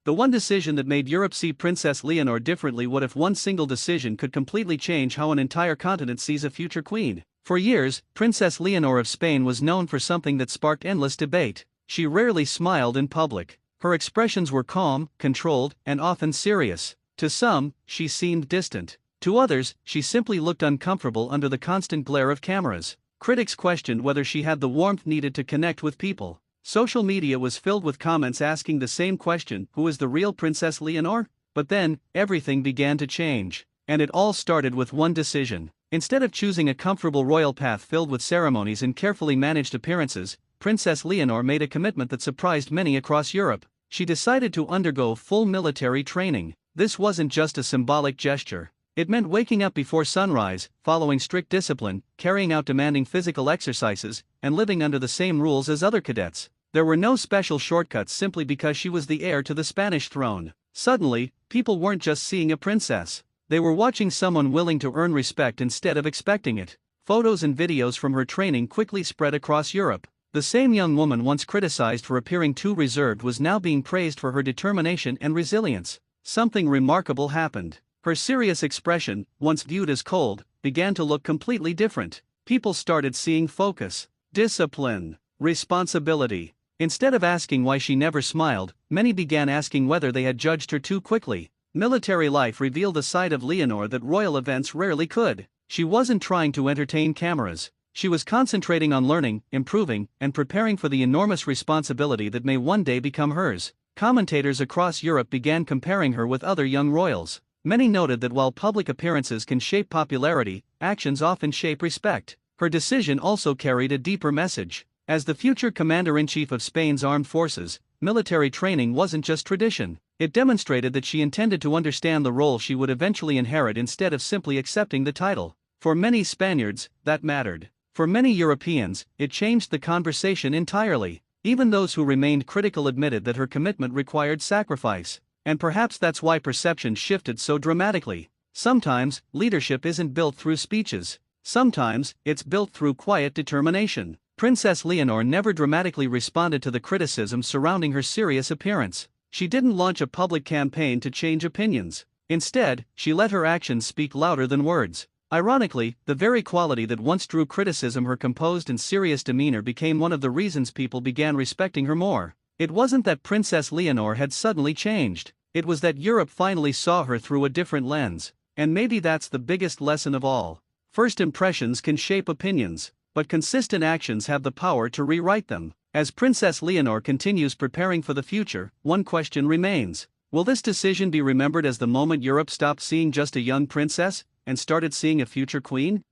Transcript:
The one decision that made Europe see Princess Leonor differently. What if one single decision could completely change how an entire continent sees a future queen? For years, Princess Leonor of Spain was known for something that sparked endless debate. She rarely smiled in public. Her expressions were calm, controlled, and often serious. To some, she seemed distant. To others, she simply looked uncomfortable under the constant glare of cameras. Critics questioned whether she had the warmth needed to connect with people. Social media was filled with comments asking the same question: who is the real Princess Leonor? But then, everything began to change. And it all started with one decision. Instead of choosing a comfortable royal path filled with ceremonies and carefully managed appearances, Princess Leonor made a commitment that surprised many across Europe. She decided to undergo full military training. This wasn't just a symbolic gesture. It meant waking up before sunrise, following strict discipline, carrying out demanding physical exercises, and living under the same rules as other cadets. There were no special shortcuts simply because she was the heir to the Spanish throne. Suddenly, people weren't just seeing a princess. They were watching someone willing to earn respect instead of expecting it. Photos and videos from her training quickly spread across Europe. The same young woman once criticized for appearing too reserved was now being praised for her determination and resilience. Something remarkable happened. Her serious expression, once viewed as cold, began to look completely different. People started seeing focus, discipline, responsibility. Instead of asking why she never smiled, many began asking whether they had judged her too quickly. Military life revealed a side of Leonor that royal events rarely could. She wasn't trying to entertain cameras. She was concentrating on learning, improving, and preparing for the enormous responsibility that may one day become hers. Commentators across Europe began comparing her with other young royals. Many noted that while public appearances can shape popularity, actions often shape respect. Her decision also carried a deeper message. As the future commander-in-chief of Spain's armed forces, military training wasn't just tradition. It demonstrated that she intended to understand the role she would eventually inherit instead of simply accepting the title. For many Spaniards, that mattered. For many Europeans, it changed the conversation entirely. Even those who remained critical admitted that her commitment required sacrifice. And perhaps that's why perception shifted so dramatically. Sometimes, leadership isn't built through speeches. Sometimes, it's built through quiet determination. Princess Leonor never dramatically responded to the criticism surrounding her serious appearance. She didn't launch a public campaign to change opinions. Instead, she let her actions speak louder than words. Ironically, the very quality that once drew criticism, her composed and serious demeanor, became one of the reasons people began respecting her more. It wasn't that Princess Leonor had suddenly changed. It was that Europe finally saw her through a different lens. And maybe that's the biggest lesson of all. First impressions can shape opinions, but consistent actions have the power to rewrite them. As Princess Leonor continues preparing for the future, one question remains. Will this decision be remembered as the moment Europe stopped seeing just a young princess and started seeing a future queen?